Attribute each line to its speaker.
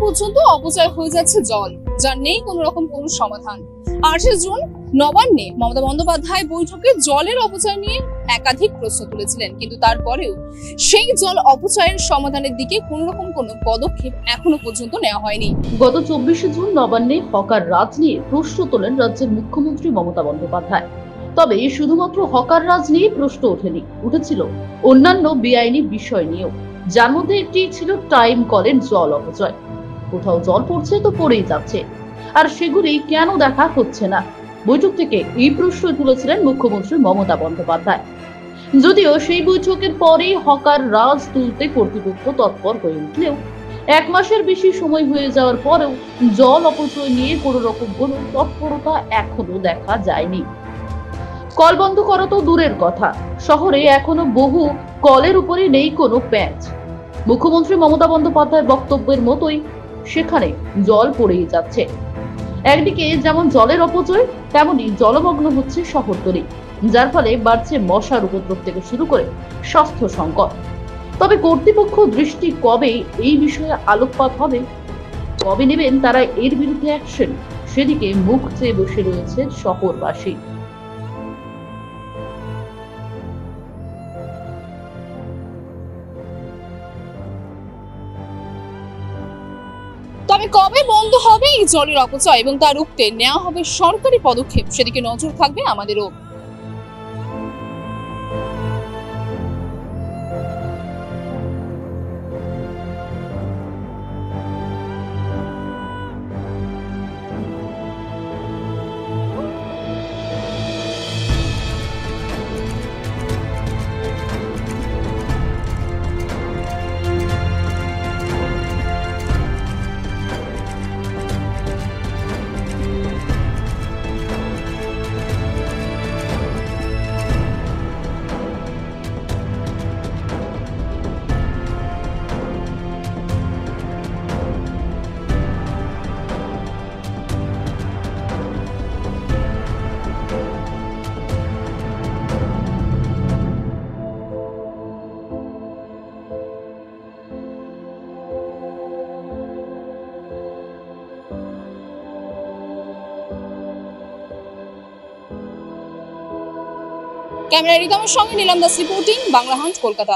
Speaker 1: পর্যন্ত অপচয় হয়ে যাচ্ছে জল, যার নেই কোনো রকম কোনো সমাধান। 8 জুন নবান্নে মমতা বন্দ্যোপাধ্যায় বৈঠকে জলের অপচয় নিয়ে একাধিক প্রশ্ন তুলেছিলেন, কিন্তু তারপরেও সেই জল অপচয়ের সমাধানের দিকে কোনো রকম কোনো পদক্ষেপ এখনো পর্যন্ত নেওয়া হয়নি।
Speaker 2: গত 24 জুন নবান্নে হকার রাজ নিয়ে প্রশ্ন তোলেন রাজ্যের মুখ্যমন্ত্রী মমতা বন্দ্যোপাধ্যায়। তবে শুধুমাত্র হকার রাজ নিয়ে প্রশ্ন ওঠেনি, উঠেছিল অন্যান্য বেআইনি বিষয় নিয়েও, যার মধ্যে একটি ছিল টাইম কলের জল অপচয়। কোথাও জল পড়ছে তো পড়েই যাচ্ছে, আর সেগুলি কেন দেখা হচ্ছে না? বৈঠক থেকে এই প্রশ্ন তুলেছিলেন মুখ্যমন্ত্রী মমতা বন্দ্যোপাধ্যায়। যদিও সেই বৈঠকের পরেই হকার রাজ তুলতে কর্তৃপক্ষ তৎপর হয়ে উঠলেও 1 মাসের বেশি সময় হয়ে যাওয়ার পরেও জল অপচয় নিয়ে কোনো রকম কোনো তৎপরতা এখনো দেখা যায়নি। কল বন্ধ করা তো দূরের কথা, শহরে এখনো বহু কলের উপরে নেই কোনো প্যাঁচ। মুখ্যমন্ত্রী মমতা বন্দ্যোপাধ্যায়ের বক্তব্যের মতোই সেখানে জল পড়েই যাচ্ছে। একদিকে যেমন জলের অপচয়, তেমনি জলমগ্ন হচ্ছে শহরতলি, যার ফলে বাড়ছে মশার উপদ্রব থেকে শুরু করে স্বাস্থ্য সংকট। তবে কর্তৃপক্ষ দৃষ্টি কবে এই বিষয়ে আলোকপাত হবে, কবে নেবেন তারা এর বিরুদ্ধে অ্যাকশন, সেদিকে মুখ চেয়ে বসে রয়েছে শহরবাসী।
Speaker 1: তবে কবে বন্ধ হবে এই জলের অপচয় এবং তা রুখতে নেওয়া হবে সরকারি পদক্ষেপ, সেদিকে নজর থাকবে আমাদেরও। ক্যামেরা রিদমের সঙ্গে নীলাম দাস রিপোর্টিং, বাংলা হান্ট, কলকাতা।